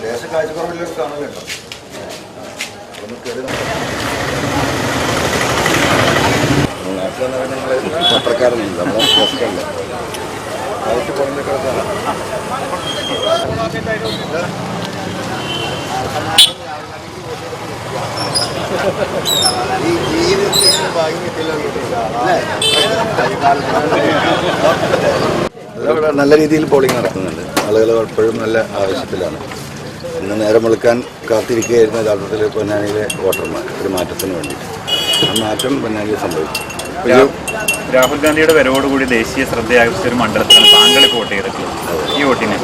ദേശ കാഴ്ചക്കുറവിലൊരു കാണുന്നുണ്ടോ? പത്രക്കാരനില്ല, നമ്മളെ ഡെസ്കല്ല ആയിട്ട് പുറത്തേക്കാണ്. ഈ ജീവിതത്തിൽ ഭാഗ്യം കിട്ടില്ല. നല്ല രീതിയിൽ പോളിംഗ് നടക്കുന്നുണ്ട്. ആളുകൾ എപ്പോഴും നല്ല ആവശ്യത്തിലാണ്. ഇന്ന് നേരം വെളുക്കാൻ കാത്തിരിക്കുകയായിരുന്നു യഥാർത്ഥത്തിൽ പൊന്നാനിയിലെ വോട്ടർമാർ ഒരു മാറ്റത്തിന് വേണ്ടിയിട്ട്. ആ മാറ്റം പൊന്നാനിയിൽ സംഭവിച്ചു. രാഹുൽ ഗാന്ധിയുടെ വരവോടുകൂടി ദേശീയ ശ്രദ്ധയാകർഷിച്ച ഒരു മണ്ഡലത്തിലാണ് താങ്കൾ വോട്ട് ചെയ്തിട്ടുള്ളത്. ഈ വോട്ടിന്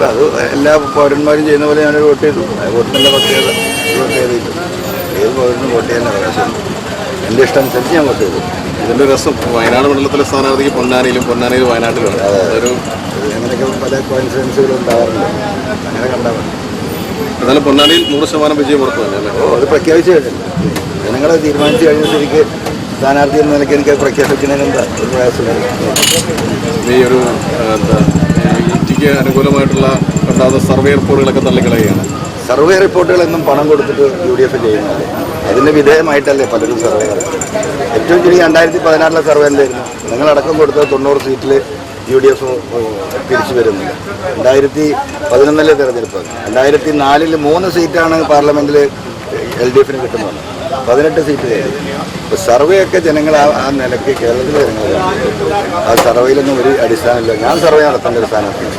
അത് എല്ലാ പൗരന്മാരും ചെയ്യുന്ന പോലെ ഞാനൊരു വോട്ട് ചെയ്തു. വോട്ടിൻ്റെ പ്രത്യേകത വോട്ട് ചെയ്തില്ല. ഏത് പൗരനും വോട്ട് ചെയ്യാൻ അവകാശമുണ്ട്. എൻ്റെ ഇഷ്ടം അനുസരിച്ച് ഞാൻ വോട്ട് ചെയ്തു. ഇതിൻ്റെ രസം വയനാട് മണ്ഡലത്തിലെ സ്ഥാനാർത്ഥിക്ക് പൊന്നാനിയിലും വയനാട്ടിലും അതൊരു അങ്ങനെയൊക്കെ പല കോയിൻസിഡൻസുകളും ഉണ്ടാവാറുണ്ട്. അങ്ങനെ കണ്ടാൽ മതി. എന്നാലും പൊന്നാനിയിൽ 100% വിജയം ഉറപ്പ് തന്നെ അല്ലേ? അത് പ്രഖ്യാപിച്ചു കഴിഞ്ഞില്ല. ജനങ്ങളെ തീരുമാനിച്ചു കഴിഞ്ഞ സ്ഥിതിക്ക് സ്ഥാനാർത്ഥി എന്ന നിലയ്ക്ക് എനിക്ക് പ്രഖ്യാപിക്കുന്നതിന് എന്താ ഒരു പ്രയാസമില്ല. ഈ ഒരു ഇന്ത്യക്ക് അനുകൂലമായിട്ടുള്ള ഉണ്ടാകുന്ന സർവേ റിപ്പോർട്ടുകളൊക്കെ തള്ളിക്കളയുകയാണ്. സർവേ റിപ്പോർട്ടുകളെന്നും പണം കൊടുത്തിട്ട് UDF ചെയ്യുന്നത് അതിൻ്റെ വിധേയമായിട്ടല്ലേ പലരും സർവേ നടത്തുന്നത്. ഏറ്റവും ചുരുങ്ങി 2016 സർവേ എന്തായിരുന്നു? നിങ്ങളടക്കം കൊടുത്ത 90 സീറ്റിൽ UDF തിരിച്ചു വരുന്നില്ല. 2011 തെരഞ്ഞെടുപ്പ്, 2004 3 സീറ്റാണ് പാർലമെൻറ്റിൽ LDF കിട്ടുന്നത്. 18 സീറ്റ് കയറി. ഇപ്പോൾ സർവേ ഒക്കെ ജനങ്ങൾ ആ നിലയ്ക്ക് കേരളത്തിലെ ജനങ്ങളാണ്. ആ സർവേയിലൊന്നും ഒരു അടിസ്ഥാനമില്ല. ഞാൻ സർവേ നടത്തേണ്ട ഒരു സ്ഥാനത്താണ്.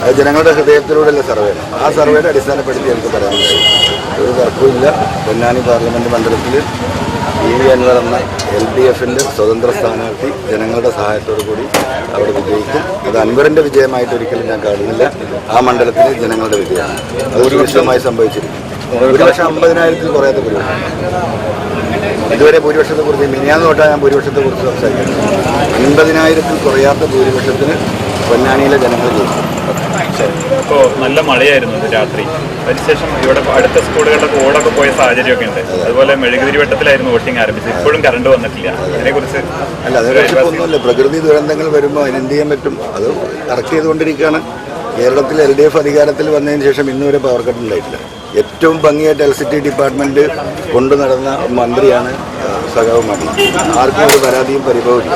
അത് ജനങ്ങളുടെ ഹൃദയത്തിലൂടെയുള്ള സർവേയാണ്. ആ സർവേയുടെ അടിസ്ഥാനപ്പെടുത്തി എനിക്ക് പറയാൻ കഴിയും. ഒരു തർക്കമില്ല. പൊന്നാനി പാർലമെൻറ്റ് മണ്ഡലത്തിൽ EV അൻവർ എന്ന LDFൻ്റെ സ്വതന്ത്ര സ്ഥാനാർത്ഥി ജനങ്ങളുടെ സഹായത്തോടു കൂടി അവിടെ വിജയിക്കും. അത് അൻവറിൻ്റെ വിജയമായിട്ട് ഒരിക്കലും ഞാൻ കാണുന്നില്ല. ആ മണ്ഡലത്തിലെ ജനങ്ങളുടെ വിജയമാണ്. അത് സുരക്ഷിതമായി സംഭവിച്ചിരിക്കും. ഭൂരിപക്ഷം 50,000-ൽ കുറയാത്ത ഭൂരിപക്ഷം. ഇതുവരെ ഭൂരിപക്ഷത്തെക്കുറിച്ച് മിനിയാന്ന് തൊട്ടാണ് ഞാൻ ഭൂരിപക്ഷത്തെക്കുറിച്ച് സംസാരിക്കുന്നത്. 50,000-ൽ കുറയാത്ത ഭൂരിപക്ഷത്തിന് പൊന്നാനിയിലെ ജനങ്ങൾ ജയിക്കും. ഇപ്പോൾ നല്ല മഴയായിരുന്നു രാത്രി. അതിനുശേഷം ഇവിടെ അടുത്ത സ്കൂളുകളുടെ ഓടൊക്കെ പോയ സാഹചര്യമൊക്കെ ഉണ്ട്. അതുപോലെ മെഴുകുതിരി വട്ടത്തിലായിരുന്നു വോട്ടിംഗ് ആരംഭിച്ചത്. ഇപ്പോഴും കറണ്ട് വന്നിട്ടില്ല. അതിനെക്കുറിച്ച് അല്ല, അതിനൊന്നുമില്ല. പ്രകൃതി ദുരന്തങ്ങൾ വരുമ്പോൾ അതിനെന്ത് ചെയ്യാൻ പറ്റും? അത് കറക്റ്റ് ചെയ്തുകൊണ്ടിരിക്കുകയാണ്. കേരളത്തിൽ LDF അധികാരത്തിൽ വന്നതിന് ശേഷം ഇന്നുവരെ പവർ കട്ട് ഉണ്ടായിട്ടില്ല. ഏറ്റവും ഭംഗിയായിട്ട് ഇലക്ട്രിസിറ്റി ഡിപ്പാർട്ട്മെൻറ്റ് കൊണ്ടു നടന്ന മന്ത്രിയാണ് സഖാവ് മണി. ആർക്കും ഒരു പരാതിയും പരിഭവമില്ല.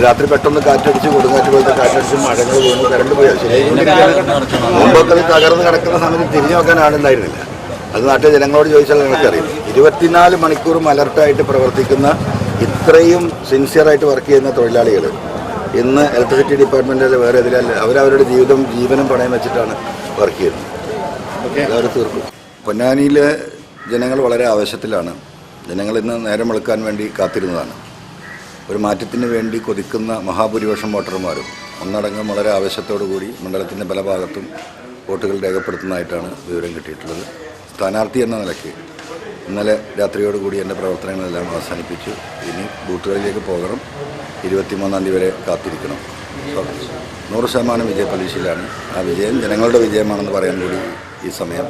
രാത്രി പെട്ടെന്ന് കാറ്റടിച്ച് കൊടുങ്കാറ്റ് പോലത്തെ കാറ്റടിച്ച് മഴകൾ വീണ് കറണ്ട് പോയാൽ മുമ്പൊക്കെ അത് തകർന്ന് കിടക്കുന്ന സമയത്ത് തിരിഞ്ഞു നോക്കാൻ ആളുണ്ടായിരുന്നില്ല. അത് നാട്ടിലെ ജനങ്ങളോട് ചോദിച്ചാൽ നിങ്ങൾക്കറിയാം. 24 മണിക്കൂറും അലർട്ടായിട്ട് പ്രവർത്തിക്കുന്ന ഇത്രയും സിൻസിയറായിട്ട് വർക്ക് ചെയ്യുന്ന തൊഴിലാളികൾ ഇന്ന് ഇലക്ട്രിസിറ്റി ഡിപ്പാർട്ട്മെൻറ്റിൽ വേറെ എതിരല്ല. അവരവരുടെ ജീവനും പണയം വെച്ചിട്ടാണ് വർക്ക് ചെയ്യുന്നത്. അവർ തീർക്കും. പൊന്നാനിയിലെ ജനങ്ങൾ വളരെ ആവശ്യത്തിലാണ്. ജനങ്ങൾ ഇന്ന് നേരം വെളുക്കാൻ വേണ്ടി കാത്തിരുന്നതാണ്. ഒരു മാറ്റത്തിന് വേണ്ടി കൊതിക്കുന്ന മഹാഭൂരിപക്ഷം വോട്ടർമാരും ഒന്നടങ്കം വളരെ ആവശ്യത്തോടു കൂടി മണ്ഡലത്തിൻ്റെ പല ഭാഗത്തും വോട്ടുകൾ രേഖപ്പെടുത്തുന്നതായിട്ടാണ് വിവരം കിട്ടിയിട്ടുള്ളത്. സ്ഥാനാർത്ഥി എന്ന നിലയ്ക്ക് ഇന്നലെ രാത്രിയോടുകൂടി എൻ്റെ പ്രവർത്തനങ്ങളെല്ലാം അവസാനിപ്പിച്ചു. ഇനി ബൂത്തുകളിലേക്ക് പോകണം. 23-ാം തീയതി വരെ കാത്തിരിക്കണം. 100% വിജയ പ്രതീക്ഷയിലാണ്. ആ വിജയം ജനങ്ങളുടെ വിജയമാണെന്ന് പറയാൻ കൂടി ഈ സമയം